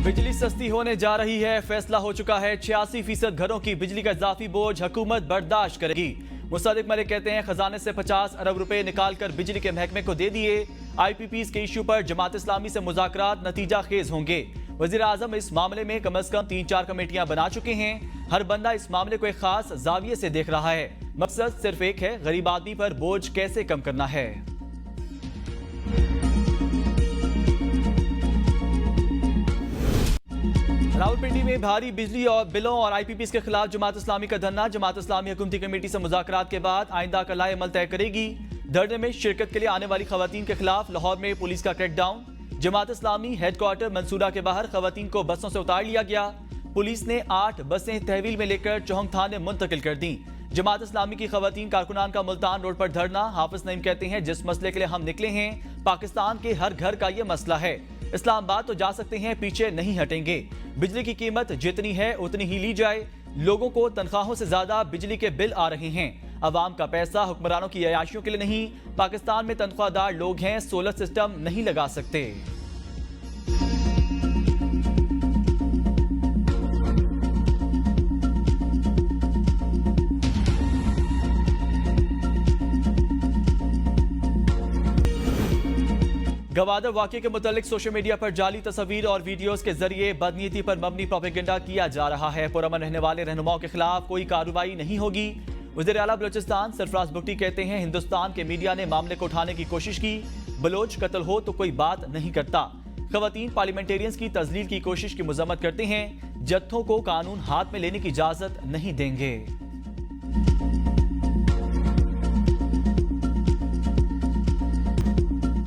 बिजली सस्ती होने जा रही है। फैसला हो चुका है। 86% घरों की बिजली का इजाफी बोझ हुकूमत बर्दाश्त करेगी। मुसादिक मलिक कहते हैं खजाने से 50 अरब रुपए निकालकर बिजली के महकमे को दे दिए। IPPs के इशू पर जमात इस्लामी से मुज़ाकरात नतीजा खेज होंगे। वज़ीर आज़म इस मामले में कम अज कम 3-4 कमेटियां बना चुके हैं। हर बंदा इस मामले को एक खास जाविये से देख रहा है। मकसद सिर्फ एक है, गरीब आदमी पर बोझ कैसे कम करना है। रावलपिंडी में भारी बिजली और बिलों और IPPs के खिलाफ जमात इस्लामी का धरना। जमात इस्लामी हुकूमती कमेटी से मुज़ाकरात के बाद आइंदा का लाए अमल तय करेगी। धरने में शिरकत के लिए आने वाली खवातीन के खिलाफ लाहौर में पुलिस का क्रैकडाउन। जमात इस्लामी हेडक्वार्टर मंसूरा के बाहर खवातीन को बसों से उतार लिया गया। पुलिस ने 8 बसें तहवील में लेकर चौहंग थाने मुंतकिल कर दी। जमात इस्लामी की खवातीन कारकुनान का मुल्तान रोड पर धरना। हाफिज नईम कहते हैं जिस मसले के लिए हम निकले हैं, पाकिस्तान के हर घर का ये मसला है। इस्लामाबाद तो जा सकते हैं, पीछे नहीं हटेंगे। बिजली की कीमत जितनी है उतनी ही ली जाए। लोगों को तनख्वाहों से ज्यादा बिजली के बिल आ रहे हैं। अवाम का पैसा हुक्मरानों की अयाशियों के लिए नहीं। पाकिस्तान में तनख्वाहदार लोग हैं, सोलर सिस्टम नहीं लगा सकते। गवादर वाक़े के मुतालिक सोशल मीडिया पर जाली तस्वीर और वीडियोस के जरिए बदनीयती पर मबनी प्रोपेगेंडा किया जा रहा है। पुरअमन रहने वाले रहनुमाओं के खिलाफ कोई कार्रवाई नहीं होगी। वज़ीर आला बलोचिस्तान सरफराज बुगटी कहते हैं हिंदुस्तान के मीडिया ने मामले को उठाने की कोशिश की। बलोच कत्ल हो तो कोई बात नहीं करता। खवातीन पार्लियामेंटेरियंस की तजलील की कोशिश की मजम्मत करते हैं। जत्थों को कानून हाथ में लेने की इजाजत नहीं देंगे।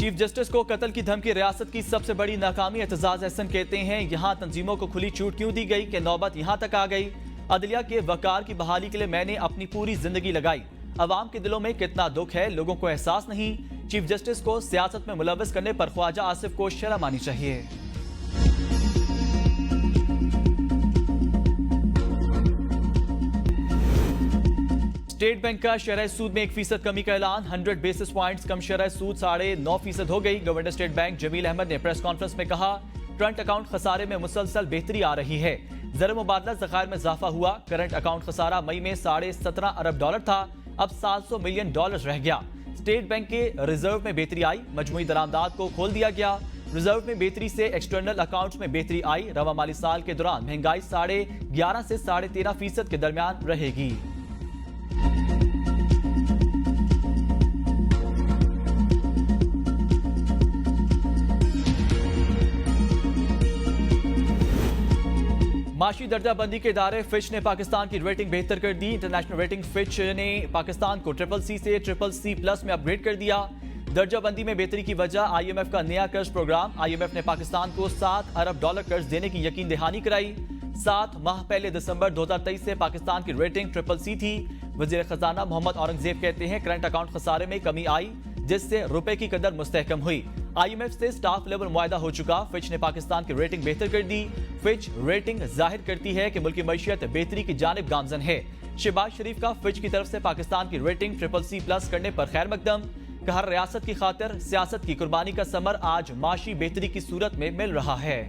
चीफ जस्टिस को कत्ल की धमकी रियासत की सबसे बड़ी नाकामी। एतजाज अहसन कहते हैं यहां तंजीमों को खुली छूट क्यों दी गई कि नौबत यहां तक आ गई। अदलिया के वकार की बहाली के लिए मैंने अपनी पूरी जिंदगी लगाई। अवाम के दिलों में कितना दुख है, लोगों को एहसास नहीं। चीफ जस्टिस को सियासत में मुलव्वस करने पर ख्वाजा आसिफ को शर्म आनी चाहिए। स्टेट बैंक का शरह सूद में 1% कमी का ऐलान। 100 बेसिस पॉइंट्स कम शरह सूद 9.5% हो गई। Governor state bank Jamil Ahmed ने प्रेस कॉन्फ्रेंस में कहा करंट अकाउंट खसारे में मुसलसल बेहतरी आ रही है। ज़र मुबादला ज़खायर में इजाफा हुआ। करंट अकाउंट खसारा मई में $17.5 अरब था, अब $700 मिलियन रह गया। स्टेट बैंक के रिजर्व में बेहतरी आई। मजमूई दरामदात को खोल दिया गया। रिजर्व में बेहतरी से एक्सटर्नल अकाउंट्स में बेहतरी आई। रवा माली साल के दौरान महंगाई 11.5 से 13.5% के दरमियान रहेगी। माशी दर्जाबंदी के इदारे फिच ने पाकिस्तान की रेटिंग बेहतर कर दी। इंटरनेशनल रेटिंग फिच ने पाकिस्तान को CCC से CCC+ में अपग्रेड कर दिया। दर्जाबंदी में बेहतरी की वजह IMF का नया कर्ज प्रोग्राम। IMF ने पाकिस्तान को $7 अरब कर्ज देने की यकीन दहानी कराई। 7 माह पहले दिसंबर 2023 से पाकिस्तान की रेटिंग CCC थी। वजीर खजाना मोहम्मद औरंगजेब कहते हैं करंट अकाउंट खसारे में कमी आई, जिससे रुपए की कदर मुस्तहकम हुई। IMF से स्टाफ लेवल मुआहदा हो चुका। फिच ने पाकिस्तान की रेटिंग बेहतर कर दी। फिच रेटिंग जाहिर करती है कि मुल्क की मईशत बेहतरी की जानिब गामजन है। शहबाज शरीफ का फिच की तरफ से पाकिस्तान की रेटिंग CCC+ करने पर खैर मकदम। कहा रियासत की खातिर सियासत की कुर्बानी का समर आज माशी बेहतरी की सूरत में मिल रहा है।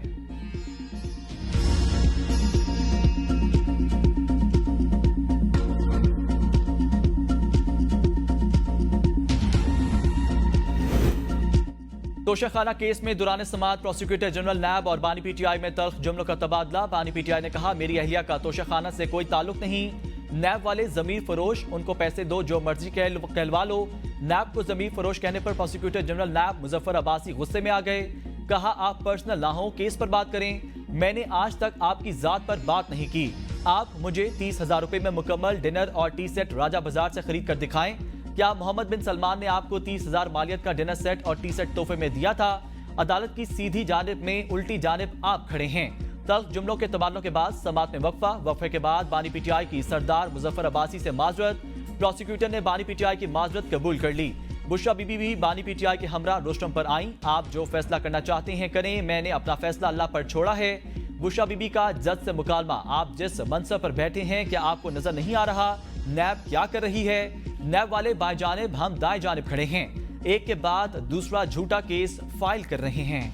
तोशाखाना केस में दौरान समाअत प्रोसिक्यूटर जनरल नैब और बानी PTI में तल्ख जुमलों का तबादला। बानी PTI ने कहा मेरी अहलिया का तोशाखाना से कोई ताल्लुक नहीं। नैब वाले जमीर फरोश, उनको पैसे दो, जो मर्जी कहलवा लो। नैब को जमीर फरोश कहने पर प्रोसिक्यूटर जनरल नैब मुजफ्फर अब्बासी गुस्से में आ गए। कहा आप पर्सनल ना हो, केस पर बात करें। मैंने आज तक आपकी जात पर बात नहीं की। आप मुझे 30,000 रुपए में मुकम्मल डिनर और टी सेट राजा बाजार से खरीद कर दिखाएं। क्या मोहम्मद बिन सलमान ने आपको 30,000 मालियत का डिनर सेट और टी सेट तोहफे में दिया था? अदालत की सीधी जानिब में उल्टी जानिब आप खड़े हैं। तल्ख जुमलों के तबादलों के बाद समाअत में वक्फे के बाद बानी PTI की सरदार मुजफ्फर अब्बासी से माजरत। प्रोसिक्यूटर ने बानी PTI की माजरत कबूल कर ली। बुशरा बीबी भी बानी PTI के हमरा रोस्टम पर आई। आप जो फैसला करना चाहते हैं करें, मैंने अपना फैसला अल्लाह पर छोड़ा है। बुशरा बीबी का जज से मुकालमा, आप जिस मनसब पर बैठे हैं क्या आपको नजर नहीं आ रहा नैब क्या कर रही है? नैब वाले बाएं जानिब, हम दाएं जानिब खड़े हैं। एक के बाद दूसरा झूठा केस फाइल कर रहे हैं।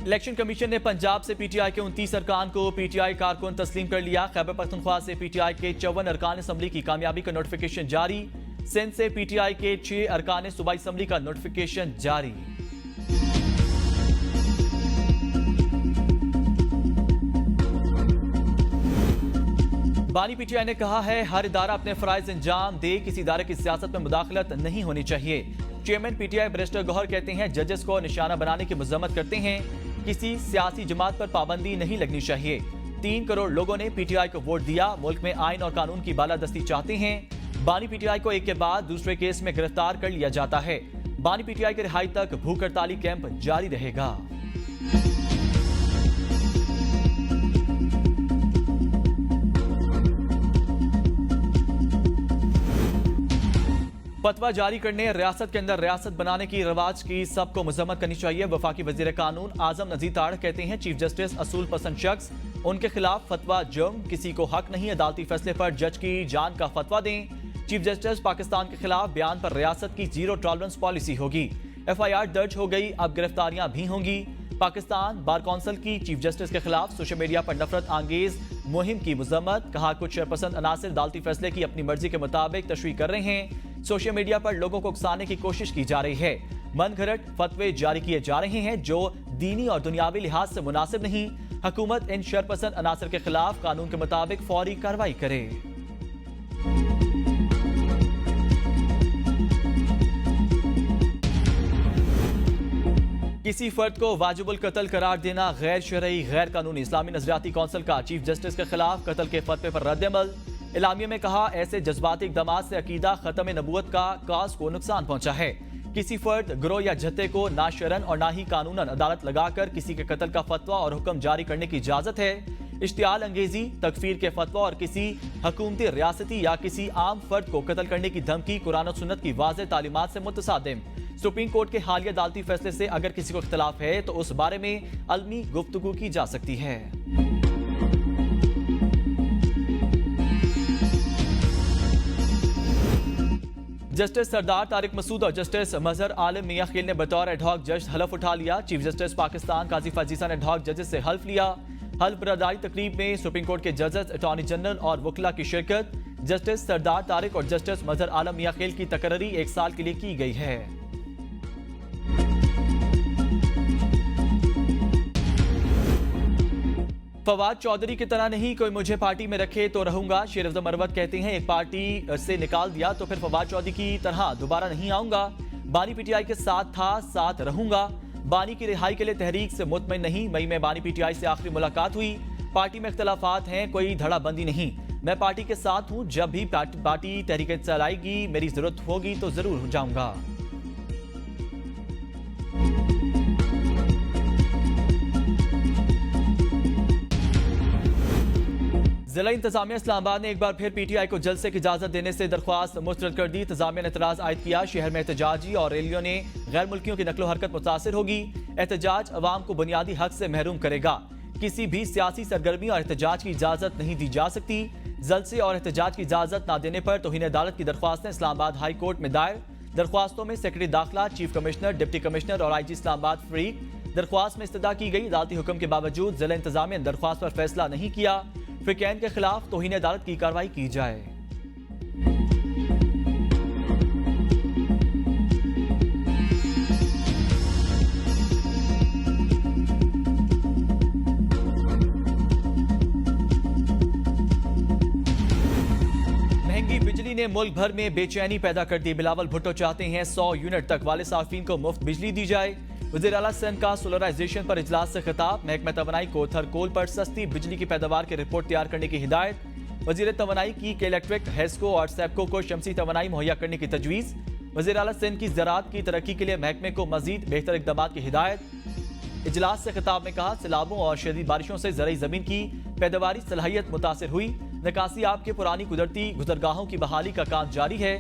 इलेक्शन कमीशन ने पंजाब से पीटीआई के 29 अरकान को पीटीआई कारकुन तस्लीम कर लिया। खैबर पख्तूनख्वा से पीटीआई के 54 अरकान असम्बली की कामयाबी का नोटिफिकेशन जारी। सिंध से पीटीआई के 6 अरकान सूबाई असम्बली का नोटिफिकेशन जारी। बानी पीटीआई ने कहा है हर इदारा अपने फराइज अंजाम दे, किसी इदारे की सियासत में मुदाखलत नहीं होनी चाहिए। चेयरमैन पीटीआई बैरिस्टर गौहर कहते हैं जजेस को निशाना बनाने की मजम्मत करते हैं, किसी सियासी जमात पर पाबंदी नहीं लगनी चाहिए। 3 करोड़ लोगों ने पीटीआई को वोट दिया, मुल्क में आइन और कानून की बालादस्ती चाहते हैं। बानी पीटीआई को एक के बाद दूसरे केस में गिरफ्तार कर लिया जाता है। बानी पीटीआई की रिहाई तक भूख हड़ताली कैंप जारी रहेगा। फतवा जारी करने, रियासत के अंदर रियासत बनाने की रवाज की सबको मजम्मत करनी चाहिए। वफाकी वजीर कानून आजम नजीर ताड़ कहते हैं चीफ जस्टिस असूल पसंद शख्स, उनके खिलाफ फतवा जुर्म, किसी को हक नहीं अदालती फैसले पर जज की जान का फतवा दें। चीफ जस्टिस पाकिस्तान के खिलाफ बयान पर रियासत की जीरो टॉलरेंस पॉलिसी होगी। FIR दर्ज हो गई, अब गिरफ्तारियां भी होंगी। पाकिस्तान बार कौंसिल की चीफ जस्टिस के खिलाफ सोशल मीडिया पर नफरत आंगेज मुहिम की मजम्मत, कहा कुछ शरपसंद अनासिर अदालती फैसले की अपनी मर्जी के मुताबिक तशरीह कर रहे हैं। सोशल मीडिया पर लोगों को उकसाने की कोशिश की जा रही है। मनगढ़ंत फतवे जारी किए जा रहे हैं जो दीनी और दुनियावी लिहाज से मुनासिब नहीं। हुकूमत इन शरपसंद अनासिर के खिलाफ कानून के मुताबिक फौरी कार्रवाई करे। किसी फर्द को वाजिबुल कत्ल करार देना गैर शरई गैर कानूनी। इस्लामी नजरियाती कौंसिल का चीफ जस्टिस के खिलाफ कत्ल के फतवे पर रद्द-ए-अमल। इलामिया में कहा ऐसे जज्बाती इक़दामात से अकीदा खत्म नबूवत का काज को नुकसान पहुंचा है। किसी फर्द, गिरोह या जत्थे को ना शरन और ना ही कानूनन अदालत लगाकर किसी के कत्ल का फतवा और हुक्म जारी करने की इजाजत है। इश्तियाल अंगेजी, तकफीर के फतवा और किसी हुकूमती, रियासती या किसी आम फर्द को कत्ल करने की धमकी कुरान और सुन्नत की वाज़ेह तालीमात से मुतसादिम। सुप्रीम कोर्ट के हालिया अदालती फैसले से अगर किसी को इख्तिलाफ है तो उस बारे में अलमी गुफ्तगू की जा सकती है। जस्टिस सरदार तारिक मसूद और जस्टिस मजहर आलम मियां खील ने बतौर एडहॉक जज हलफ उठा लिया। चीफ जस्टिस पाकिस्तान काजी फाजीसा ने एडहॉक जजेस से हल्फ लिया। हल्फ बर्दारी तकरीब में सुप्रीम कोर्ट के जजेस, अटॉर्नी जनरल और वकला की शिरकत। जस्टिस सरदार तारिक और जस्टिस मजहर आलम मियां खील की तकर्री 1 साल के लिए की गई है। फवाद चौधरी की तरह नहीं, कोई मुझे पार्टी में रखे तो रहूंगा। शेर अफजल मरवत कहते हैं एक पार्टी से निकाल दिया तो फिर फवाद चौधरी की तरह दोबारा नहीं आऊंगा। बानी पीटीआई के साथ था, साथ रहूंगा। बानी की रिहाई के लिए तहरीक से मुतमईन नहीं। मई में बानी पीटीआई से आखिरी मुलाकात हुई। पार्टी में इख्तलाफात हैं, कोई धड़ाबंदी नहीं। मैं पार्टी के साथ हूं, जब भी पार्टी तहरीक चलाएगी, मेरी जरूरत होगी तो जरूर जाऊंगा। जिला इंतजामिया इस्लामाबाद ने एक बार फिर पीटीआई को जलसे की इजाजत देने से दरख्वास्त मुस्तरद कर दी। इंतजामिया ने एतराज आयद किया। शहर में एहतजाजी और रैलियों ने गैर मुल्कियों की नकलो हरकत मुतासिर होगी। एहतजाज अवाम को बुनियादी हक से महरूम करेगा। किसी भी सियासी सरगर्मी और एहतजाज की इजाजत नहीं दी जा सकती। जलसे और एहतजाज की इजाजत न देने पर तौहीन अदालत की दरख्वास्तें इस्लामाबाद हाई कोर्ट में दायर। दरख्वास्तों में सेक्रेटरी दाखिला, चीफ कमिश्नर, डिप्टी कमिश्नर और IG इस्लामाबाद फरीक। दरख्वास्त में इस्तदा की गई अदालती हुक्म के बावजूद जिला इंतजामिया ने दरख्वास्त पर फैसला नहीं किया। फिरकैन के खिलाफ तौहीन अदालत की कार्रवाई की जाए। महंगी बिजली ने मुल्क भर में बेचैनी पैदा कर दी। बिलावल भुट्टो चाहते हैं 100 यूनिट तक वाले सार्फिन को मुफ्त बिजली दी जाए। वज़ीर आला सिंध का सोलराइजेशन पर इजलास से खिताब। महकमा तवानाई को थरकोल पर सस्ती बिजली की पैदावार की रिपोर्ट तैयार करने की हिदायत। वज़ीर तवानाई की के इलेक्ट्रिक, हेस्को और सेप्को को शमसी तवानाई मुहैया करने की तजवीज़। वज़ीर आला सिंध की ज़राअत की तरक्की के लिए महकमे को मजीद बेहतर इक़दामात की हिदायत। इजलास से खिताब में कहा सैलाबों और शदीद बारिशों से ज़रई ज़मीन की पैदावारी सलाहियत मुतासिर हुई। निकासी आब के पुरानी कुदरती गुजरगाहों की बहाली का काम जारी है।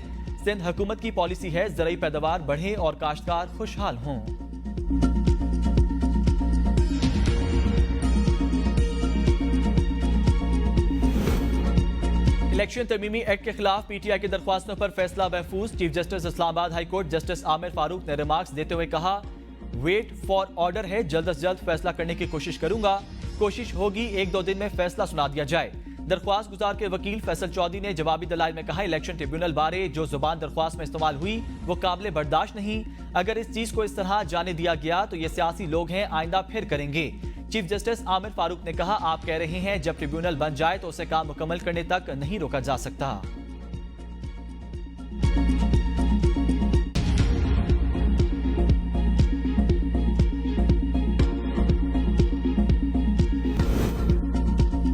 सिंध हुकूमत की पॉलिसी है ज़रई पैदावार बढ़े और काश्तकार खुशहाल हों। इलेक्शन तरमीमी एक्ट के खिलाफ पीटीआई की दरख्वास्तों पर फैसला महफूज। Chief justice Islamabad high court justice Aamir Farooq ने रिमार्क्स देते हुए कहा वेट फॉर ऑर्डर है, जल्द से जल्द फैसला करने की कोशिश करूंगा। कोशिश होगी 1-2 दिन में फैसला सुना दिया जाए। दरख्वास्त गुजार के वकील फैसल चौधरी ने जवाबी दलाइल में कहा, इलेक्शन ट्रिब्यूनल बारे जो जुबान दरख्वास्त में इस्तेमाल हुई वो काबिल बर्दाश्त नहीं। अगर इस चीज को इस तरह जाने दिया गया तो ये सियासी लोग हैं, आइंदा फिर करेंगे। चीफ जस्टिस आमिर फारूक ने कहा, आप कह रहे हैं जब ट्रिब्यूनल बन जाए तो उसे काम मुकम्मल करने तक नहीं रोका जा सकता।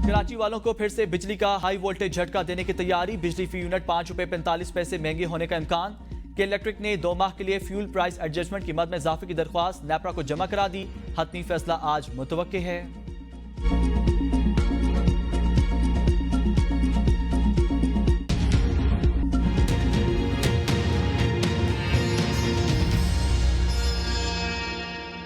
कराची वालों को फिर से बिजली का हाई वोल्टेज झटका देने की तैयारी। बिजली फी यूनिट 5 रुपए 45 पैसे महंगे होने का इम्कान। के इलेक्ट्रिक ने 2 माह के लिए फ्यूल प्राइस एडजस्टमेंट की मद में इजाफे की दरख्वास्त नेपरा को जमा करा दी। हतमी फैसला आज मुतवक्के है।